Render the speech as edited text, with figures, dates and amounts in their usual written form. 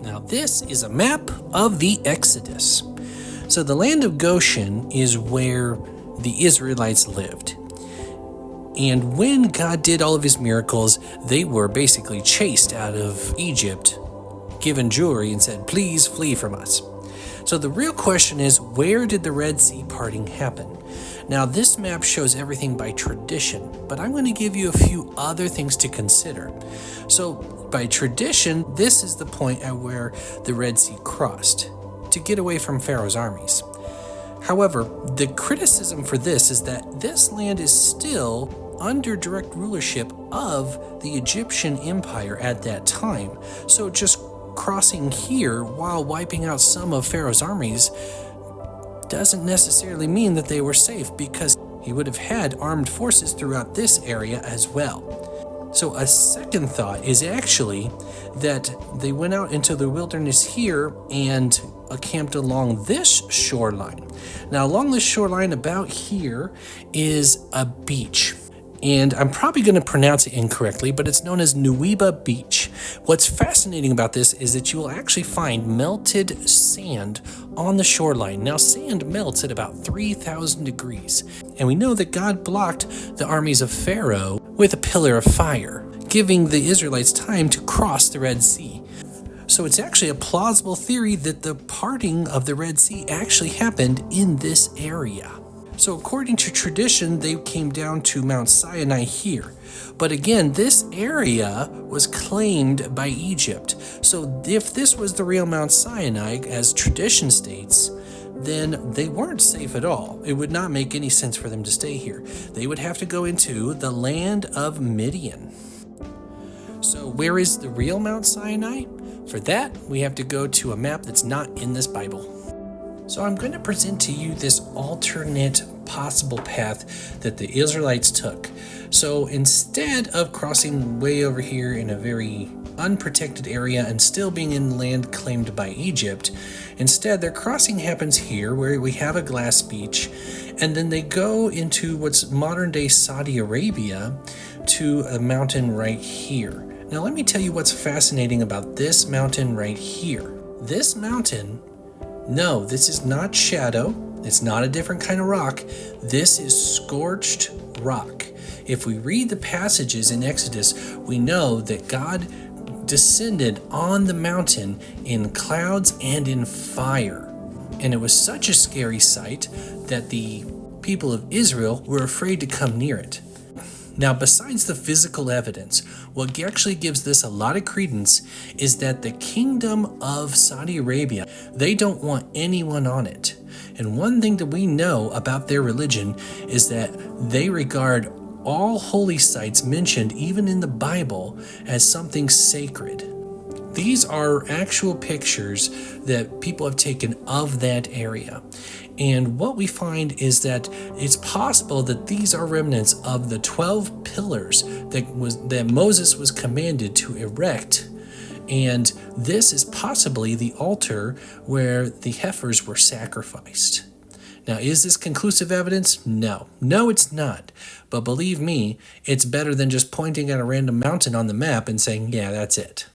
Now this is a map of the Exodus. So the land of Goshen is where the Israelites lived. And when God did all of his miracles, they were basically chased out of Egypt, given jewelry, and said, please flee from us. So the real question is, where did the Red Sea parting happen? Now this map shows everything by tradition, but I'm going to give you a few other things to consider. So by tradition, this is the point at where the Red Sea crossed to get away from Pharaoh's armies. However, the criticism for this is that this land is still under direct rulership of the Egyptian Empire at that time. So just crossing here while wiping out some of Pharaoh's armies doesn't necessarily mean that they were safe, because he would have had armed forces throughout this area as well. So a second thought is actually that they went out into the wilderness here and camped along this shoreline. Now along this shoreline about here is a beach. And I'm probably going to pronounce it incorrectly, but it's known as Nuweiba Beach. What's fascinating about this is that you will actually find melted sand on the shoreline. Now, sand melts at about 3,000 degrees. And we know that God blocked the armies of Pharaoh with a pillar of fire, giving the Israelites time to cross the Red Sea. So it's actually a plausible theory that the parting of the Red Sea actually happened in this area. So according to tradition, they came down to Mount Sinai here. But again, this area was claimed by Egypt. So if this was the real Mount Sinai, as tradition states, then they weren't safe at all. It would not make any sense for them to stay here. They would have to go into the land of Midian. So where is the real Mount Sinai? For that, we have to go to a map that's not in this Bible. So I'm going to present to you this alternate possible path that the Israelites took. So instead of crossing way over here in a very unprotected area and still being in land claimed by Egypt, instead their crossing happens here where we have a glass beach, and then they go into what's modern day Saudi Arabia to a mountain right here. Now let me tell you what's fascinating about this mountain right here. This mountain, no, this is not shadow. It's not a different kind of rock. This is scorched rock. If we read the passages in Exodus, we know that God descended on the mountain in clouds and in fire. And it was such a scary sight that the people of Israel were afraid to come near it. Now, besides the physical evidence, what actually gives this a lot of credence is that the kingdom of Saudi Arabia, they don't want anyone on it. And one thing that we know about their religion is that they regard all holy sites mentioned even in the Bible as something sacred. These are actual pictures that people have taken of that area. And what we find is that it's possible that these are remnants of the 12 pillars that Moses was commanded to erect. And this is possibly the altar where the heifers were sacrificed. Now, is this conclusive evidence? No. No, it's not. But believe me, it's better than just pointing at a random mountain on the map and saying, yeah, that's it.